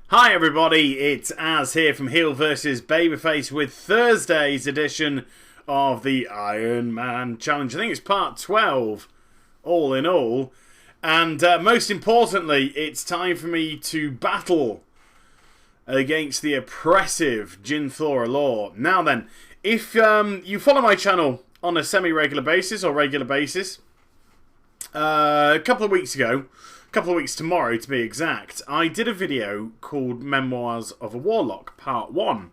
Hi everybody, it's Az here from Heel vs Babyface with Thursday's edition of the Ironman Challenge. I think it's part 12, all in all. And most importantly, it's time for me to battle against the oppressive Jinthora Law. Now then, if you follow my channel on a semi-regular basis, or regular basis, a couple of weeks tomorrow to be exact, I did a video called Memoirs of a Warlock, Part 1.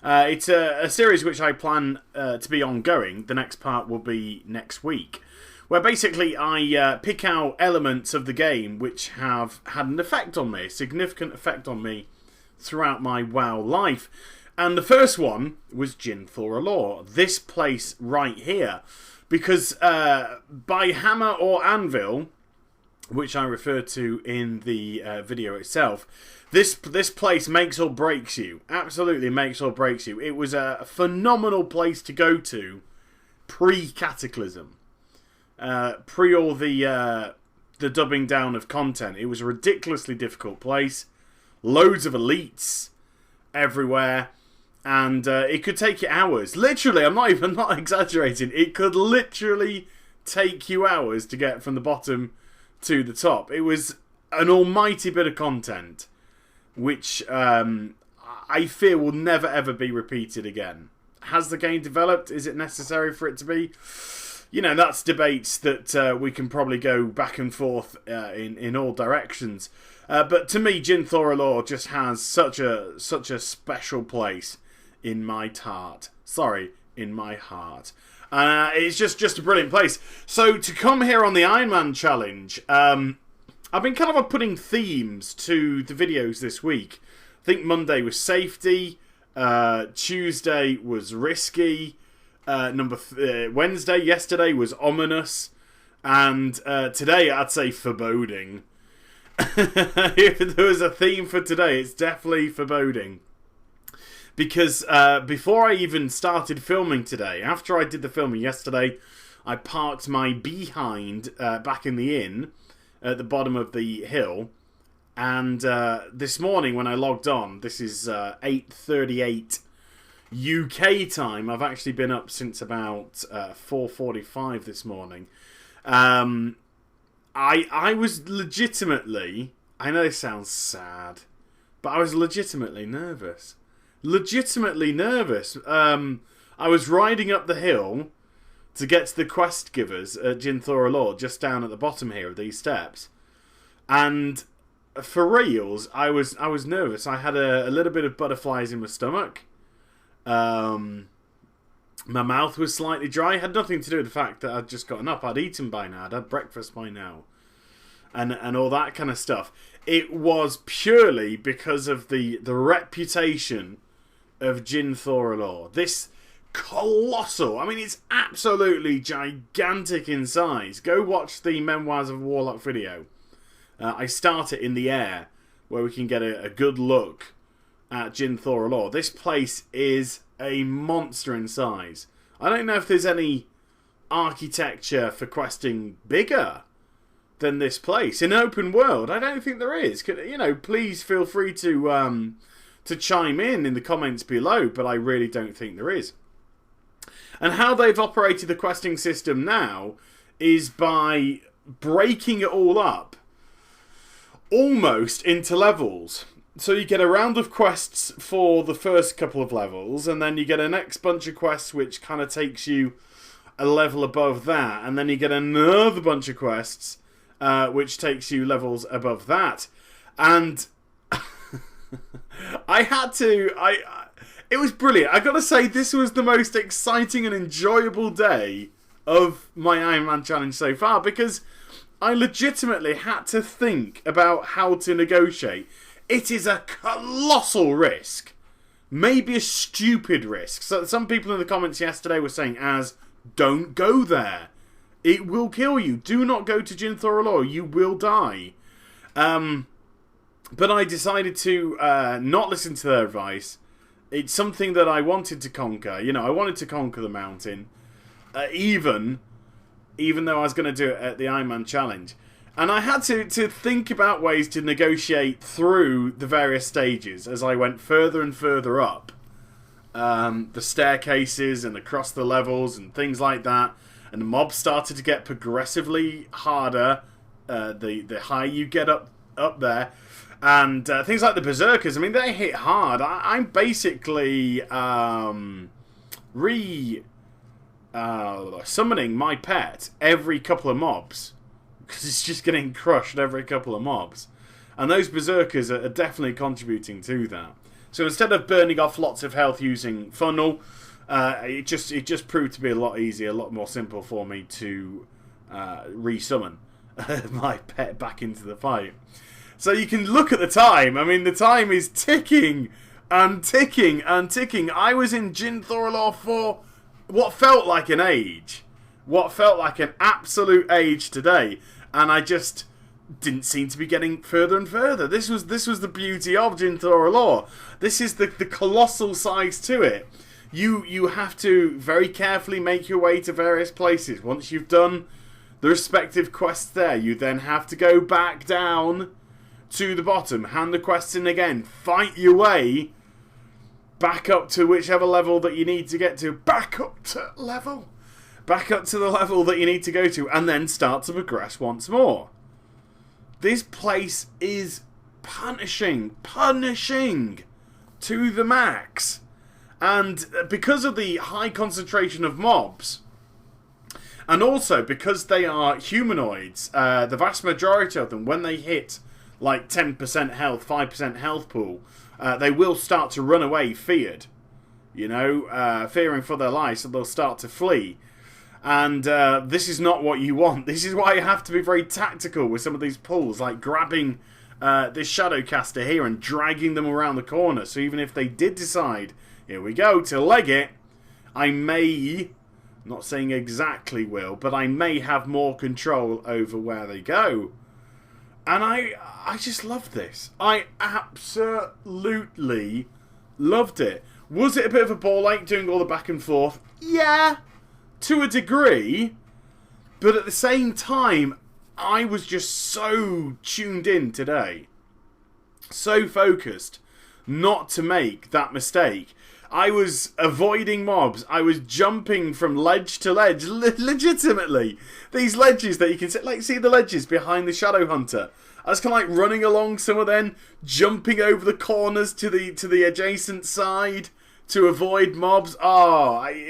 It's a series which I plan to be ongoing. The next part will be next week, where basically I pick out elements of the game which have had an effect on me, a significant effect on me throughout my WoW life. And the first one was Jinthora Law, this place right here. Because by hammer or anvil, which I refer to in the video itself, this place makes or breaks you. Absolutely makes or breaks you. It was a phenomenal place to go to pre-Cataclysm. Pre all the dubbing down of content. It was a ridiculously difficult place. Loads of elites everywhere. And it could take you hours. Literally, I'm not exaggerating. It could literally take you hours to get from the bottom to the top. It was an almighty bit of content, which I fear will never ever be repeated again. Has the game developed? Is it necessary for it to be? You know, that's debates that we can probably go back and forth in all directions. But to me, Jinthora Law just has such a special place in my heart. Sorry, in my heart. It's just a brilliant place. So to come here on the Ironman Challenge, I've been kind of putting themes to the videos this week. I think Monday was safety, Tuesday was risky, yesterday was ominous, and today I'd say foreboding. If there was a theme for today, it's definitely foreboding. Because before I even started filming today, after I did the filming yesterday, I parked my behind back in the inn at the bottom of the hill. And this morning when I logged on, this is 8:38 UK time. I've actually been up since about 4:45 this morning. I was legitimately, I know this sounds sad, but I was legitimately nervous. I was riding up the hill to get to the quest givers at Jinthora Law, just down at the bottom here of these steps, and for reals, I was nervous. I had a little bit of butterflies in my stomach. My mouth was slightly dry. It had nothing to do with the fact that I'd just gotten up. I'd eaten by now. I'd had breakfast by now, and all that kind of stuff. It was purely because of the reputation of Jinthora Law. This colossal, I mean, it's absolutely gigantic in size. Go watch the Memoirs of a Warlock video. I start it in the air, where we can get a good look at Jinthora Law. This place is a monster in size. I don't know if there's any architecture for questing bigger than this place in open world. I don't think there is. You know, please feel free to chime in the comments below, but I really don't think there is. And how they've operated the questing system now is by breaking it all up almost into levels. So you get a round of quests for the first couple of levels, and then you get a next bunch of quests which kind of takes you a level above that, and then you get another bunch of quests which takes you levels above that. And it was brilliant. I gotta say, this was the most exciting and enjoyable day of my Ironman Challenge so far, because I legitimately had to think about how to negotiate. It is a colossal risk. Maybe a stupid risk. So some people in the comments yesterday were saying, don't go there. It will kill you. Do not go to Jinthora Law. You will die. But I decided to not listen to their advice. It's something that I wanted to conquer. You know, I wanted to conquer the mountain. Even though I was going to do it at the Ironman Challenge. And I had to think about ways to negotiate through the various stages as I went further and further up. The staircases and across the levels and things like that. And the mobs started to get progressively harder the higher you get up there. And things like the Berserkers, I mean, they hit hard. I'm basically summoning my pet every couple of mobs. Because it's just getting crushed every couple of mobs. And those Berserkers are definitely contributing to that. So instead of burning off lots of health using funnel, it just proved to be a lot easier, a lot more simple for me to resummon my pet back into the fight. So you can look at the time. I mean, the time is ticking and ticking and ticking. I was in Jin Thorolor for what felt like an age. What felt like an absolute age today. And I just didn't seem to be getting further and further. This was the beauty of Jin Thorolor. This is the colossal size to it. You have to very carefully make your way to various places. Once you've done the respective quests there, you then have to go back down to the bottom, hand the quests in again, fight your way back up to whichever level that you need to get to. Back up to the level that you need to go to, and then start to progress once more. This place is punishing to the max. And because of the high concentration of mobs, and also because they are humanoids, the vast majority of them, when they hit like 10% health, 5% health pool, they will start to run away feared. Fearing for their lives, so they'll start to flee. And this is not what you want. This is why you have to be very tactical with some of these pulls, like grabbing this Shadowcaster here and dragging them around the corner. So even if they did decide, here we go, to leg it, I may, not saying exactly will, but I may have more control over where they go. And I just loved this. I absolutely loved it. Was it a bit of a ball ache doing all the back and forth? Yeah, to a degree. But at the same time, I was just so tuned in today. So focused not to make that mistake. I was avoiding mobs. I was jumping from ledge to ledge, legitimately. These ledges that you can see the ledges behind the Shadow Hunter. I was kind of like running along some of them, jumping over the corners to the adjacent side to avoid mobs. I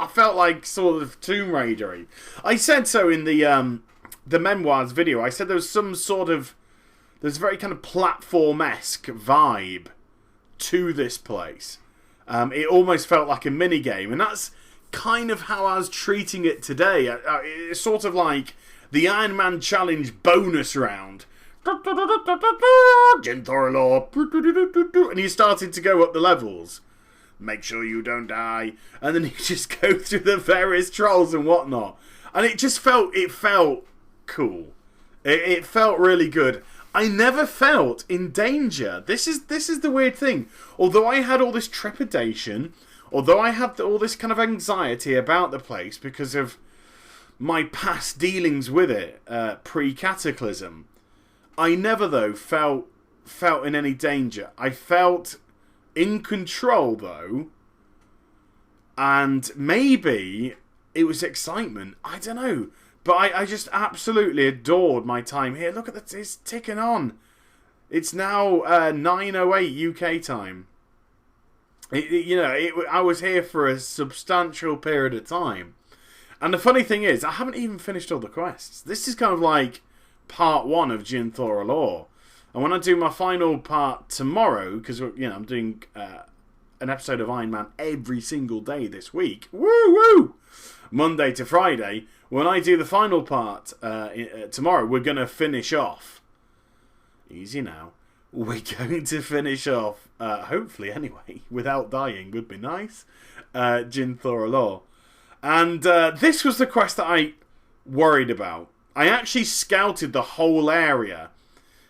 felt like sort of Tomb Raidery. I said so in the memoirs video. I said there was there's a very kind of platform-esque vibe to this place. It almost felt like a mini-game, and that's kind of how I was treating it today. It's sort of like the Ironman Challenge bonus round. Jin Thorolor, and you started to go up the levels. Make sure you don't die. And then you just go through the various trolls and whatnot. And it felt cool. It felt really good. I never felt in danger. This is the weird thing. Although I had all this trepidation, although I had all this kind of anxiety about the place because of my past dealings with it, pre-Cataclysm, I never, though, felt in any danger. I felt in control, though, and maybe it was excitement. I don't know. But I just absolutely adored my time here. Look at that, it's ticking on. It's now 9:08 UK time. I was here for a substantial period of time. And the funny thing is, I haven't even finished all the quests. This is kind of like part 1 of Jin Thorolor. And when I do my final part tomorrow, because I'm doing an episode of Iron Man every single day this week. Woo woo! Monday to Friday. When I do the final part tomorrow, we're going to finish off. Easy now. We're going to finish off, hopefully anyway, without dying would be nice, Jin Thorolor. And this was the quest that I worried about. I actually scouted the whole area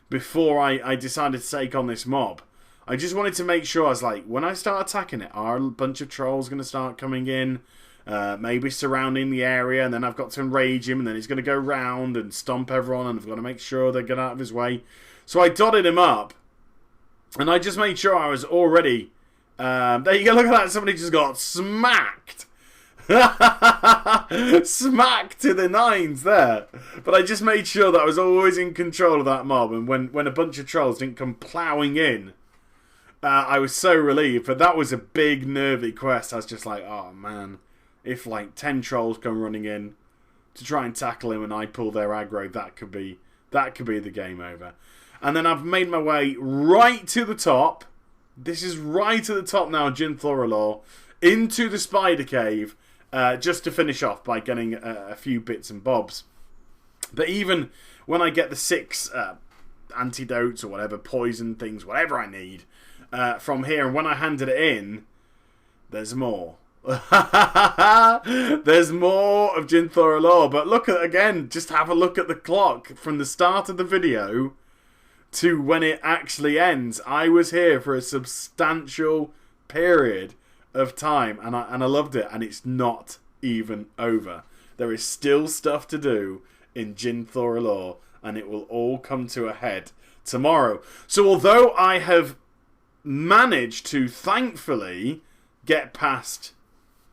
before I decided to take on this mob. I just wanted to make sure, I was like, when I start attacking it, are a bunch of trolls going to start coming in? maybe surrounding the area, and then I've got to enrage him, and then he's going to go round and stomp everyone, and I've got to make sure they get out of his way. So I dotted him up, and I just made sure I was already... there you go, look at that, somebody just got smacked. Smacked to the nines there. But I just made sure that I was always in control of that mob, and when a bunch of trolls didn't come ploughing in, I was so relieved. But that was a big nervy quest. I was just like, oh man, if like 10 trolls come running in to try and tackle him and I pull their aggro, that could be the game over. And then I've made my way right to the top. This is right at the top now, Jin Thorolor, into the spider cave, just to finish off by getting a few bits and bobs. But even when I get the 6 antidotes or whatever, poison things, whatever I need from here, and when I handed it in, there's more. There's more of Jin Thorolor. But look at, again, just have a look at the clock from the start of the video to when it actually ends. I was here for a substantial period of time, and I loved it, and it's not even over. There is still stuff to do in Jin Thorolor, and it will all come to a head tomorrow. So although I have managed to thankfully get past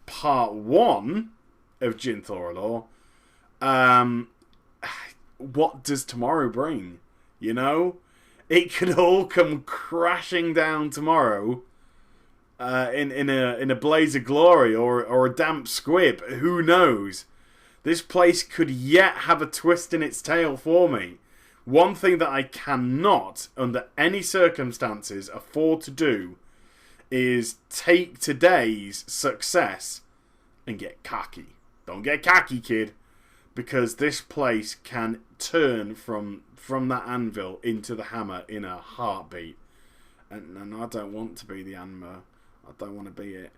part 1 of Jin Thorolor, what does tomorrow bring? You know? It could all come crashing down tomorrow in a blaze of glory or a damp squib. Who knows? This place could yet have a twist in its tail for me. One thing that I cannot, under any circumstances, afford to do is take today's success and get cocky. Don't get cocky, kid. Because this place can turn from that anvil into the hammer in a heartbeat. And I don't want to be the hammer. I don't want to be it.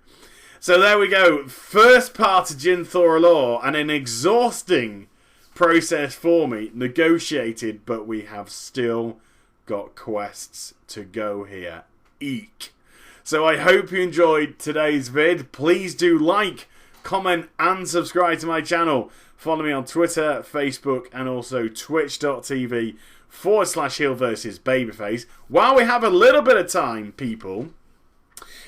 So there we go. First part of Jin Thorolor, and an exhausting process for me. Negotiated, but we have still got quests to go here. Eek. So I hope you enjoyed today's vid. Please do like, comment, and subscribe to my channel. Follow me on Twitter, Facebook, and also twitch.tv/heel versus babyface. While we have a little bit of time, people,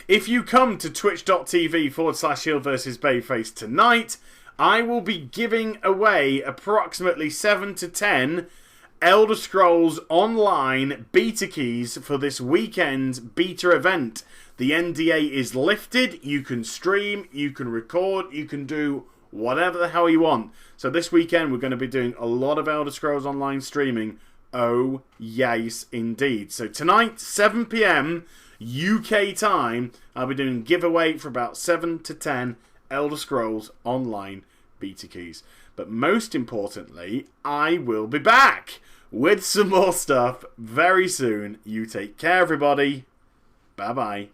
if you come to twitch.tv/heel versus babyface tonight, I will be giving away approximately 7 to 10 Elder Scrolls Online beta keys for this weekend's beta event. The NDA is lifted. You can stream, you can record, you can do whatever the hell you want. So this weekend we're going to be doing a lot of Elder Scrolls Online streaming. Oh, yes, indeed. So tonight, 7 PM UK time, I'll be doing a giveaway for about 7 to 10 Elder Scrolls Online beta keys. But most importantly, I will be back with some more stuff very soon. You take care, everybody. Bye-bye.